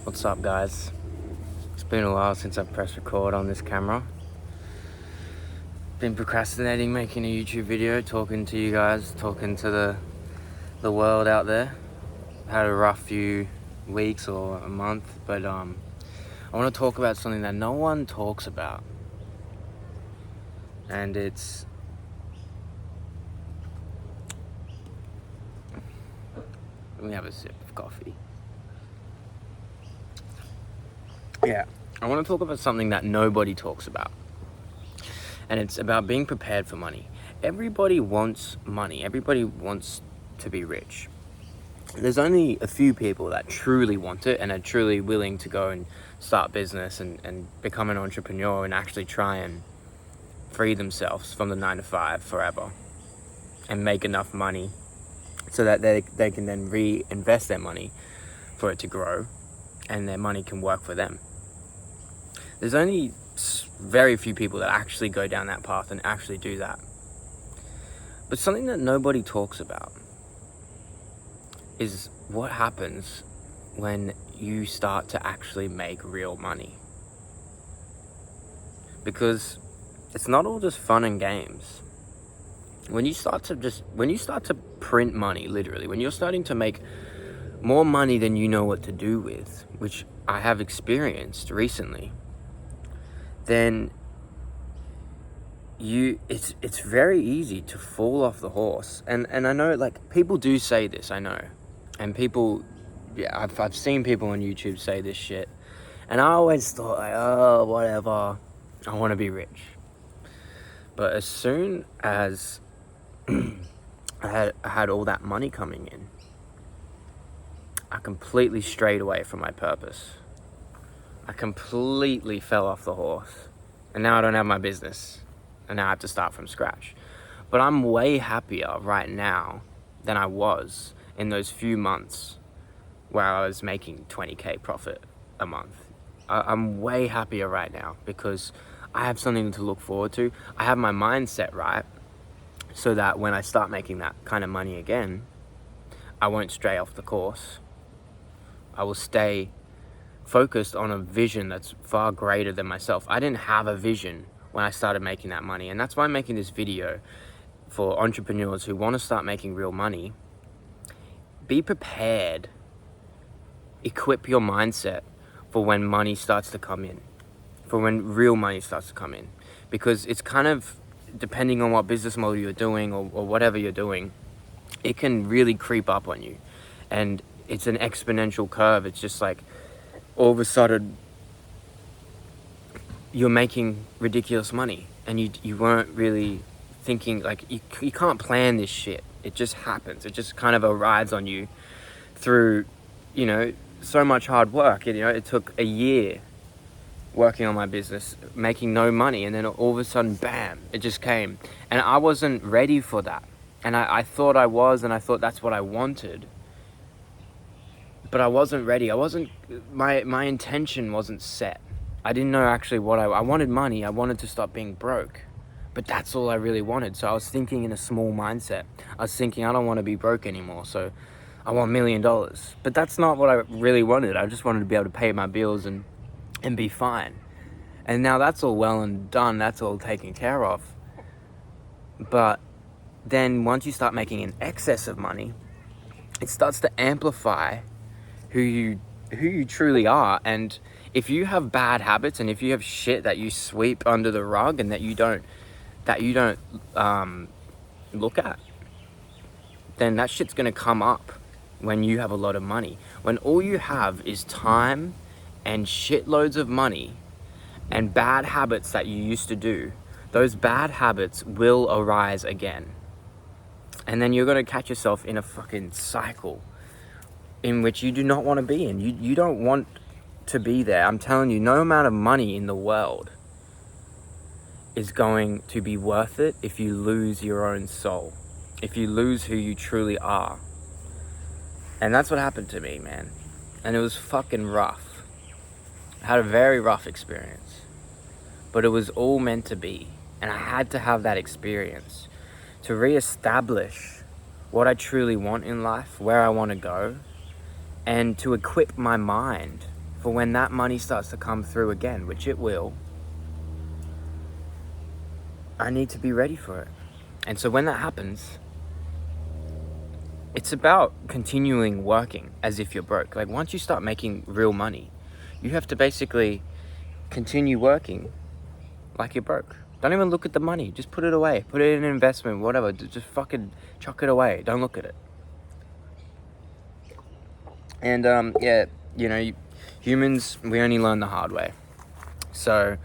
What's up, guys? It's been a while since I've pressed record on this camera. Been procrastinating making a YouTube video, talking to you guys, talking to the world out there. Had a rough few weeks or a month, but I want to talk about something that no one talks about, and it's let me have a sip of coffee. Yeah, I want to talk about something that nobody talks about, and it's about being prepared for money. Everybody wants money. Everybody wants to be rich. There's only a few people that truly want it and are truly willing to go and start business and become an entrepreneur and actually try and free themselves from the 9 to 5 forever and make enough money so that they can then reinvest their money for it to grow and their money can work for them. There's only very few people that actually go down that path and actually do that. But something that nobody talks about is what happens when you start to actually make real money. Because it's not all just fun and games. When you start to print money, literally, when you're starting to make more money than you know what to do with, which I have experienced recently, then it's very easy to fall off the horse. And I know, like, people do say this, I know. And people, yeah, I've seen people on YouTube say this shit. And I always thought, like, oh, whatever, I want to be rich. But as soon as I had all that money coming in, I completely strayed away from my purpose. I completely fell off the horse. And now I don't have my business. And now I have to start from scratch. But I'm way happier right now than I was in those few months where I was making 20k profit a month. I'm way happier right now because I have something to look forward to. I have my mindset right so that when I start making that kind of money again, I won't stray off the course. I will stay focused on a vision that's far greater than myself. I didn't have a vision when I started making that money, and that's why I'm making this video for entrepreneurs who want to start making real money. Be prepared. Equip your mindset for when money starts to come in, for when real money starts to come in, because it's kind of depending on what business model you're doing or whatever you're doing, it can really creep up on you, and it's an exponential curve. It's just like all of a sudden you're making ridiculous money and you weren't really thinking, like, you can't plan this shit. It just happens. It just kind of arrives on you through, so much hard work. It took a year working on my business, making no money, and then all of a sudden, bam, it just came. And I wasn't ready for that. And I thought I was, and I thought that's what I wanted. But I wasn't ready. My intention wasn't set. I didn't know actually what I wanted money. I wanted to stop being broke. But that's all I really wanted. So I was thinking in a small mindset. I was thinking, I don't want to be broke anymore, so I want $1 million. But that's not what I really wanted. I just wanted to be able to pay my bills and be fine. And now that's all well and done. That's all taken care of. But then once you start making an excess of money, it starts to amplify who you truly are. And if you have bad habits and if you have shit that you sweep under the rug and that you don't look at, then that shit's gonna come up when you have a lot of money. When all you have is time and shitloads of money and bad habits that you used to do, those bad habits will arise again. And then you're gonna catch yourself in a fucking cycle in which you do not want to be in. You don't want to be there. I'm telling you, no amount of money in the world is going to be worth it if you lose your own soul, if you lose who you truly are. And that's what happened to me, man. And it was fucking rough. I had a very rough experience, but it was all meant to be. And I had to have that experience to reestablish what I truly want in life, where I want to go, and to equip my mind for when that money starts to come through again, which it will, I need to be ready for it. And so when that happens, it's about continuing working as if you're broke. Like, once you start making real money, you have to basically continue working like you're broke. Don't even look at the money. Just put it away. Put it in an investment, whatever. Just fucking chuck it away. Don't look at it. And yeah, you know, humans, we only learn the hard way. So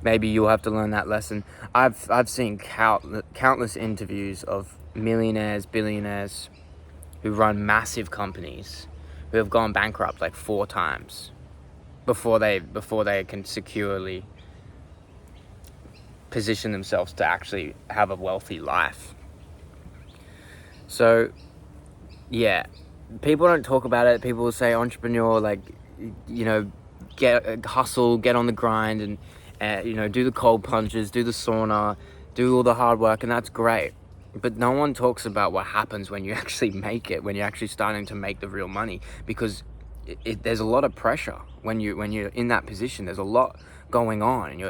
maybe you'll have to learn that lesson. I've seen countless interviews of millionaires, billionaires who run massive companies who have gone bankrupt like 4 times before they can securely position themselves to actually have a wealthy life. So yeah, people don't talk about it. People will say entrepreneur, like, you know, hustle, get on the grind, and you know, do the cold plunges, do the sauna, do all the hard work, and that's great. But no one talks about what happens when you actually make it, when you're actually starting to make the real money, because there's a lot of pressure when you're in that position. There's a lot going on,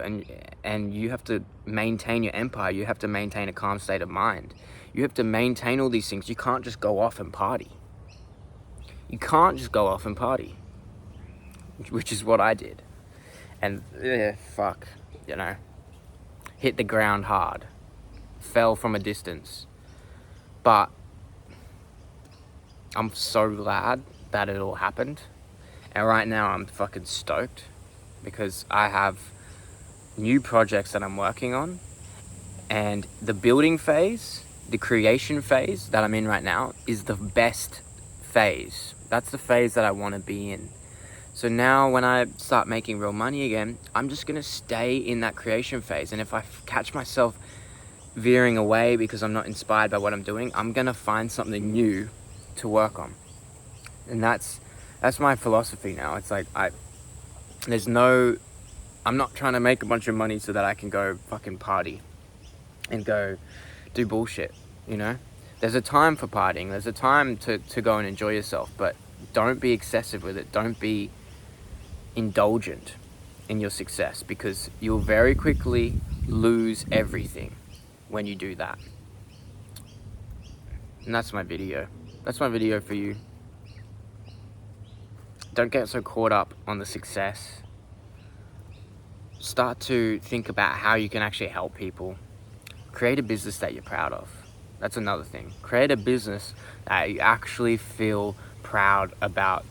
and you have to maintain your empire. You have to maintain a calm state of mind. You have to maintain all these things. You can't just go off and party. You can't just go off and party, which is what I did. And fuck, you know, hit the ground hard, fell from a distance. But I'm so glad that it all happened. And right now I'm fucking stoked because I have new projects that I'm working on, and the building phase, the creation phase that I'm in right now is the best phase. That's the phase that I want to be in. So now when I start making real money again, I'm just going to stay in that creation phase. And if I catch myself veering away because I'm not inspired by what I'm doing, I'm going to find something new to work on. And that's my philosophy now. It's like I'm not trying to make a bunch of money so that I can go fucking party and go do bullshit, you know? There's a time for partying. There's a time to go and enjoy yourself, but don't be excessive with it. Don't be indulgent in your success, because you'll very quickly lose everything when you do that. And that's my video. That's my video for you. Don't get so caught up on the success. Start to think about how you can actually help people. Create a business that you're proud of. That's another thing. Create a business that you actually feel proud about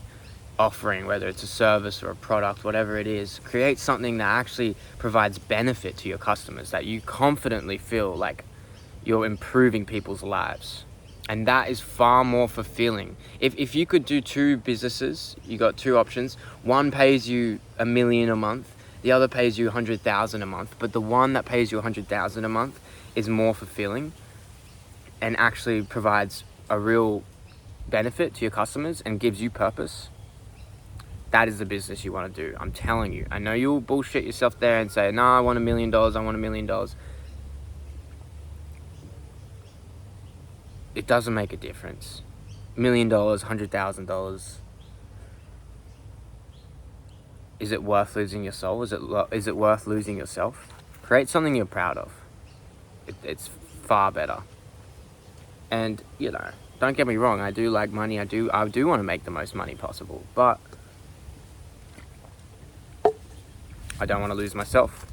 offering, whether it's a service or a product, whatever it is. Create something that actually provides benefit to your customers, that you confidently feel like you're improving people's lives. And that is far more fulfilling. If you could do 2 businesses, you got 2 options. One pays you $1 million a month, the other pays you 100,000 a month, but the one that pays you 100,000 a month is more fulfilling and actually provides a real benefit to your customers and gives you purpose. That is the business you want to do. I'm telling you. I know you'll bullshit yourself there and say, no, I want $1 million, I want $1 million. It doesn't make a difference. $1 million, $100,000. Is it worth losing your soul? Is it worth losing yourself? Create something you're proud of. It's far better. And, you know, don't get me wrong. I do like money. I do want to make the most money possible. But I don't want to lose myself.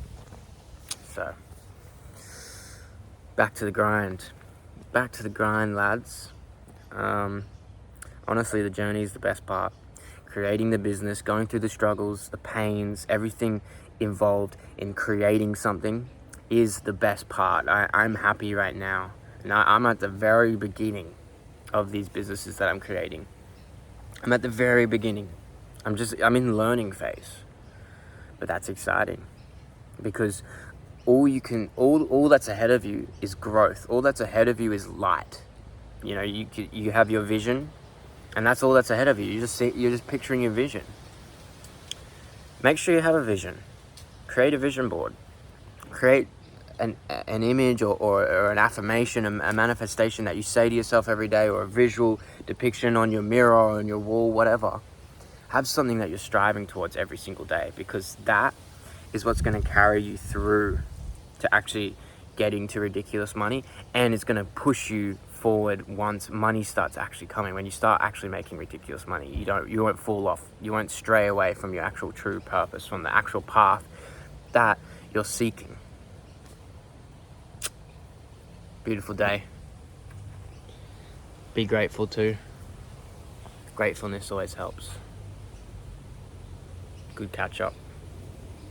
So, back to the grind. Back to the grind, lads. Honestly, the journey is the best part. Creating the business, going through the struggles, the pains, everything involved in creating something is the best part. I'm happy right now. And I'm at the very beginning of these businesses that I'm creating. I'm at the very beginning. I'm in learning phase. But that's exciting, because all that's ahead of you is growth. All that's ahead of you is light. You know, you have your vision, and that's all that's ahead of you. You're just picturing your vision. Make sure you have a vision. Create a vision board. Create an image or an affirmation, a manifestation that you say to yourself every day, or a visual depiction on your mirror or on your wall, whatever. Have something that you're striving towards every single day, because that is what's going to carry you through to actually getting to ridiculous money, and it's going to push you forward once money starts actually coming. When you start actually making ridiculous money, you won't fall off, you won't stray away from your actual true purpose, from the actual path that you're seeking. Beautiful day. Be grateful too. Gratefulness always helps. Good catch up.